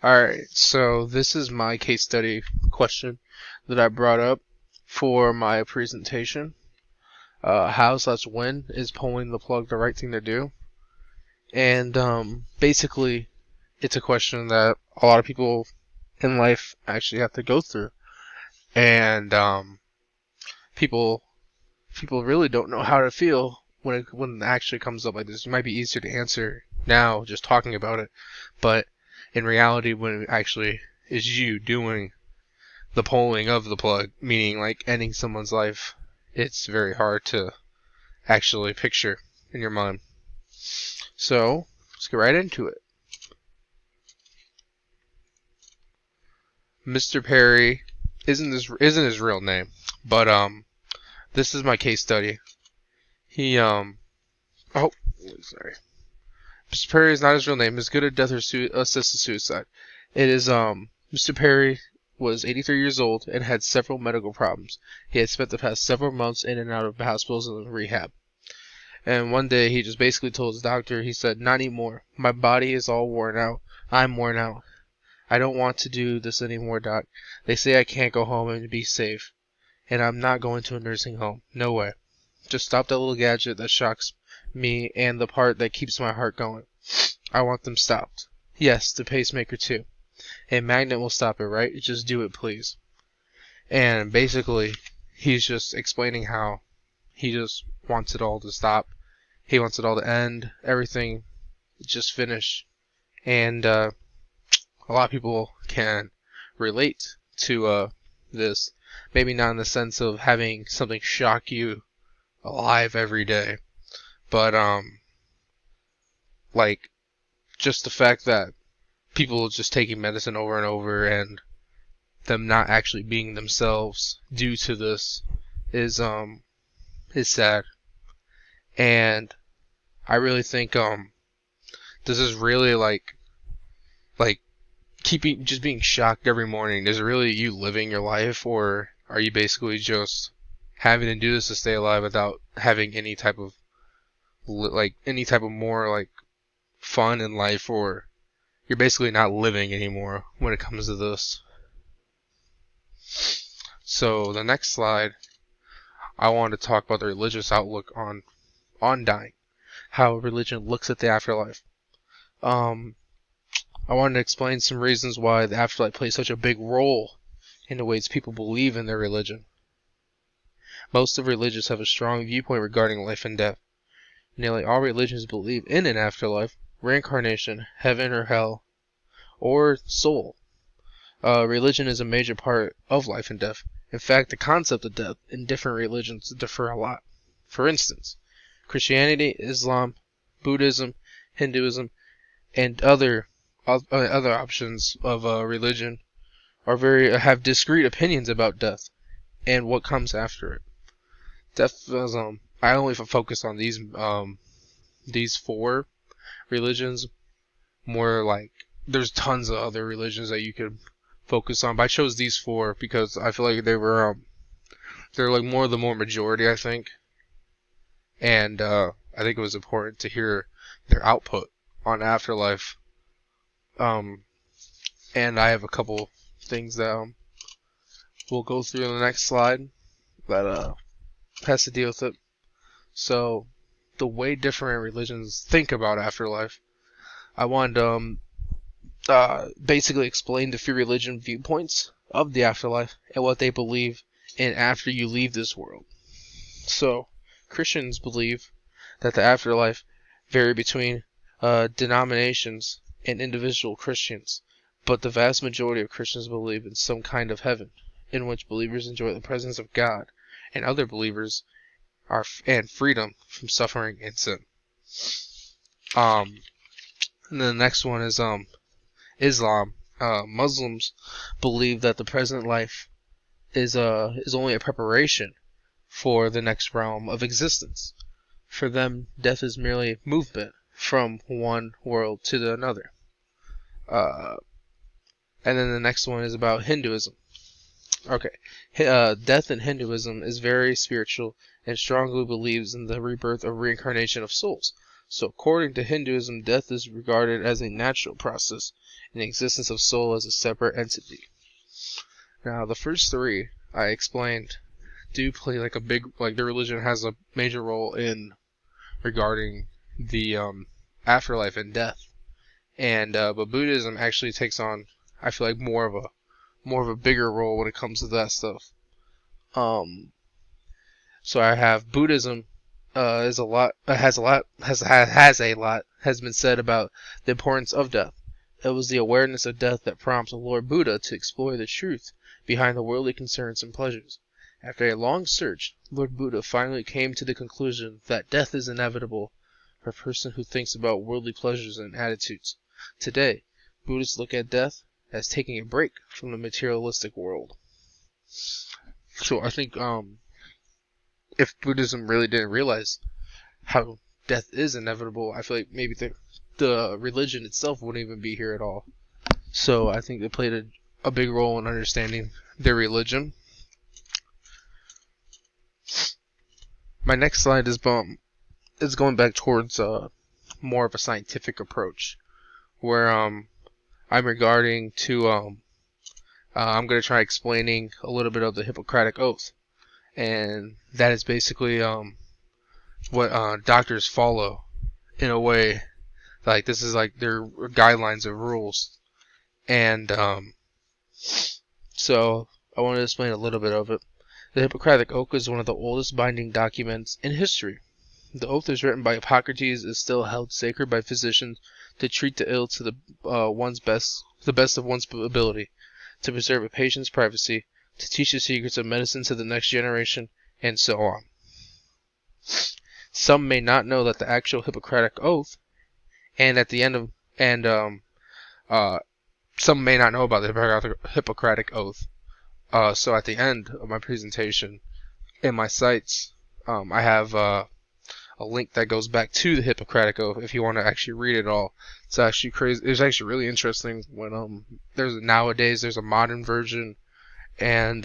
Alright, so this is my case study question that I brought up for my presentation. How/when is pulling the plug the right thing to do? And basically, it's a question that a lot of people in life actually have to go through. And people really don't know how to feel when it actually comes up like this. It might be easier to answer now just talking about it, but in reality, when it actually is you doing the pulling of the plug, meaning like ending someone's life, it's very hard to actually picture in your mind. So let's get right into it. Mr. Perry isn't his real name, but this is my case study. He oh sorry. Mr. Perry is not his real name. Is good at death or assisted suicide. It is Mr. Perry was 83 years old and had several medical problems. He had spent the past several months in and out of hospitals and rehab. And one day he just basically told his doctor, he said, "Not anymore. My body is all worn out. I'm worn out. I don't want to do this anymore, Doc. They say I can't go home and be safe. And I'm not going to a nursing home. No way. Just stop that little gadget that shocks me and the part that keeps my heart going. I want them stopped. Yes, the pacemaker too. A magnet will stop it, right? Just do it, please." And basically, he's just explaining how he just wants it all to stop. He wants it all to end. Everything just finish. And a lot of people can relate to this. Maybe not in the sense of having something shock you alive every day, but like just the fact that people just taking medicine over and over and them not actually being themselves due to this is sad. And I really think this is really like just being shocked every morning. Is it really you living your life, or are you basically just having to do this to stay alive without having any type of more like fun in life, or you're basically not living anymore when it comes to this? So the next slide, I want to talk about the religious outlook on dying, how religion looks at the afterlife. I wanted to explain some reasons why the afterlife plays such a big role in the ways people believe in their religion. Most of religions have a strong viewpoint regarding life and death. Nearly all religions believe in an afterlife, reincarnation, heaven or hell, or soul. Religion is a major part of life and death. In fact, the concept of death in different religions differ a lot. For instance, Christianity, Islam, Buddhism, Hinduism, and other options of religion have discrete opinions about death and what comes after it. Death is I only focus on these four religions. More like there's tons of other religions that you could focus on, but I chose these four because I feel like they're like more majority, I think, and I think it was important to hear their output on afterlife. And I have a couple things that we'll go through in the next slide that has to deal with it. So, the way different religions think about afterlife, I wanted to basically explain the few religion viewpoints of the afterlife and what they believe in after you leave this world. So, Christians believe that the afterlife vary between denominations and individual Christians, but the vast majority of Christians believe in some kind of heaven, in which believers enjoy the presence of God, and other believers and freedom from suffering and sin. And then the next one is Islam. Muslims believe that the present life is only a preparation for the next realm of existence. For them, death is merely movement from one world to another. And then the next one is about Hinduism. Okay, death in Hinduism is very spiritual and strongly believes in the rebirth or reincarnation of souls. So according to Hinduism, death is regarded as a natural process and the existence of soul as a separate entity. Now, the first three I explained do play like the religion has a major role in regarding the afterlife and death, and but Buddhism actually takes on, I feel like, more of a bigger role when it comes to that stuff. So I have Buddhism has been said about the importance of death. It was the awareness of death that prompted Lord Buddha to explore the truth behind the worldly concerns and pleasures. After a long search, Lord Buddha finally came to the conclusion that death is inevitable for a person who thinks about worldly pleasures and attitudes. Today, Buddhists look at death as taking a break from the materialistic world. So I think if Buddhism really didn't realize how death is inevitable, I feel like maybe the religion itself wouldn't even be here at all. So I think they played a big role in understanding their religion. My next slide is going back towards more of a scientific approach, where I'm regarding to I'm going to try explaining a little bit of the Hippocratic Oath, and that is basically what doctors follow in a way. Like, this is like their guidelines of rules, and so I want to explain a little bit of it. The Hippocratic Oath is one of the oldest binding documents in history. The oath is written by Hippocrates, is still held sacred by physicians to treat the ill to the best of one's ability, to preserve a patient's privacy, to teach the secrets of medicine to the next generation, and so on. Some may not know that the actual Hippocratic Oath, and at the end of some may not know about the Hippocratic Oath. So at the end of my presentation, in my sites, I have a link that goes back to the Hippocratic Oath if you want to actually read it all. It's actually crazy. It's actually really interesting when nowadays there's a modern version and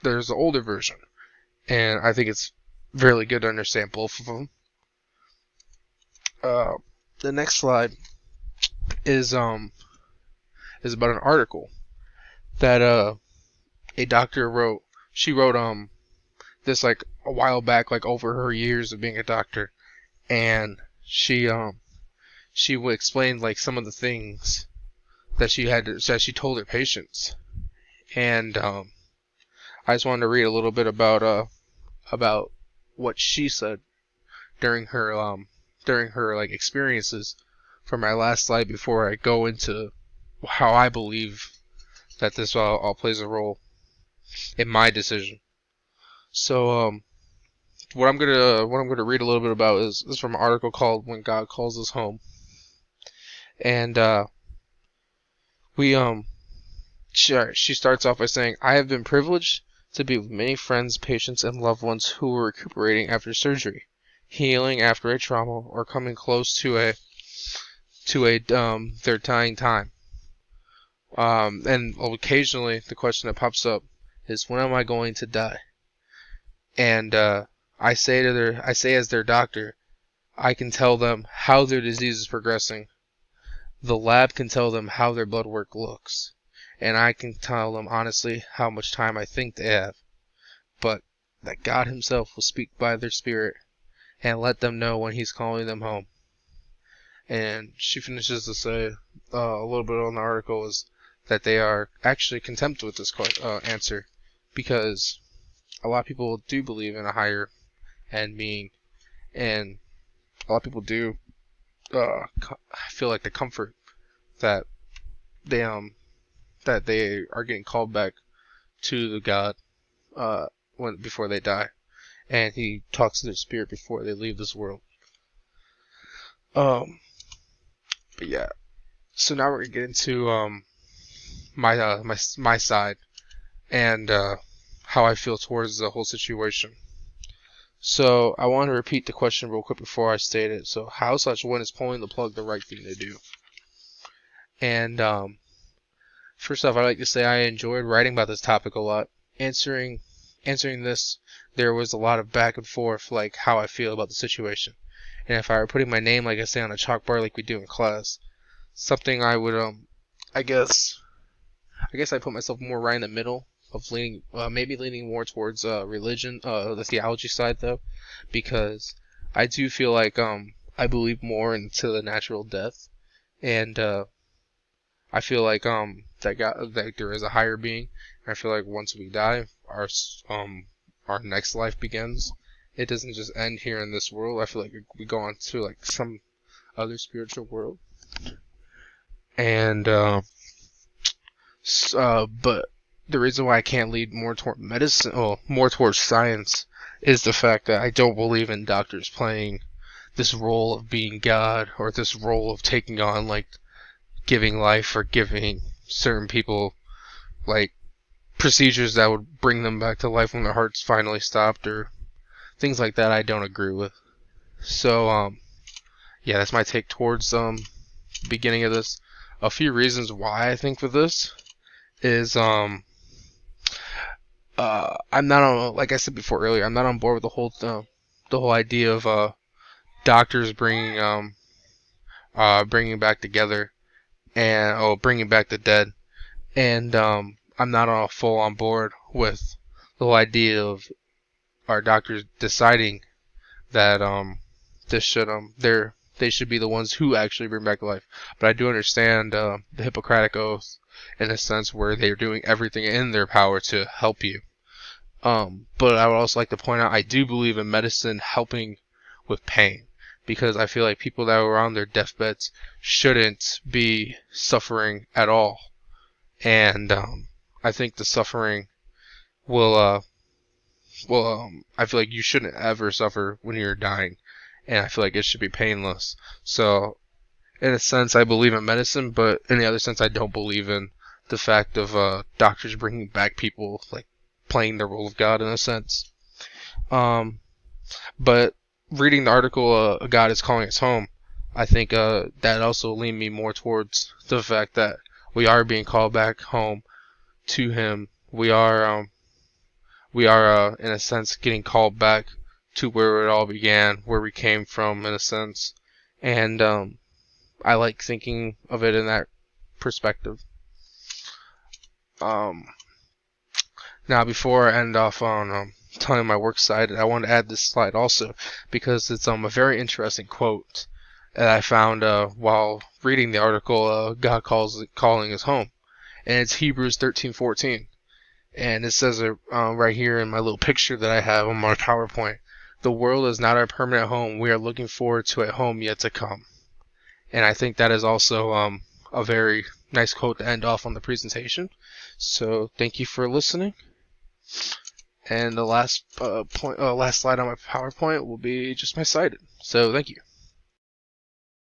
there's an older version, and I think it's really good to understand both of them. The next slide is about an article that a doctor wrote. She wrote this like a while back, like over her years of being a doctor, and she would explain like some of the things that she told her patients, and I just wanted to read a little bit about what she said during her like experiences from my last slide before I go into how I believe that this all plays a role in my decision. So what I'm gonna read a little bit about is from an article called "When God Calls Us Home," and she starts off by saying, "I have been privileged to be with many friends, patients, and loved ones who were recuperating after surgery, healing after a trauma, or coming close to their dying time. And occasionally the question that pops up is, when am I going to die? And I say as their doctor, I can tell them how their disease is progressing. The lab can tell them how their blood work looks, and I can tell them honestly how much time I think they have, but that God Himself will speak by their spirit and let them know when He's calling them home." And she finishes to say a little bit on the article is that they are actually content with this answer, because a lot of people do believe in a higher end being, and a lot of people do feel like the comfort that they are getting called back to the God before they die, and He talks to their spirit before they leave this world. But yeah, so now we're gonna get into my side and how I feel towards the whole situation. So I want to repeat the question real quick before I state it. So, how/when is pulling the plug the right thing to do? And first off, I'd like to say I enjoyed writing about this topic a lot. Answering this, there was a lot of back and forth, like how I feel about the situation. And if I were putting my name, like I say, on a chalkboard like we do in class, something I would I guess I put myself more right in the middle of leaning, maybe leaning more towards religion, the theology side though, because I do feel like I believe more into the natural death, and I feel like that there is a higher being. And I feel like once we die, our next life begins. It doesn't just end here in this world. I feel like we go on to like some other spiritual world, and but the reason why I can't lead more toward medicine, or more towards science, is the fact that I don't believe in doctors playing this role of being God, or this role of taking on like giving life, or giving certain people like procedures that would bring them back to life when their hearts finally stopped, or things like that. I don't agree with. So yeah, that's my take towards beginning of this. A few reasons why I think for this is I'm not on, like I said before earlier, I'm not on board with the whole idea of doctors bringing back together, and bringing back the dead, and I'm not all full on board with the whole idea of our doctors deciding that they should be the ones who actually bring back life. But I do understand the Hippocratic Oath in a sense where they're doing everything in their power to help you. But I would also like to point out I do believe in medicine helping with pain, because I feel like people that are on their deathbeds shouldn't be suffering at all, and I think the suffering will I feel like you shouldn't ever suffer when you're dying, and I feel like it should be painless. So in a sense, I believe in medicine, but in the other sense, I don't believe in the fact of doctors bringing back people, like playing the role of God in a sense. But reading the article, God is Calling Us Home, I think that also leaned me more towards the fact that we are being called back home to Him. We are in a sense getting called back to where it all began, where we came from in a sense, and I like thinking of it in that perspective. Now, before I end off on telling my works side, I want to add this slide also because it's a very interesting quote that I found while reading the article. God calling Us home, and it's Hebrews 13:14, and it says it right here in my little picture that I have on my PowerPoint. The world is not our permanent home. We are looking forward to a home yet to come. And I think that is also a very nice quote to end off on the presentation. So thank you for listening. And the last last slide on my PowerPoint will be just my cited. So thank you.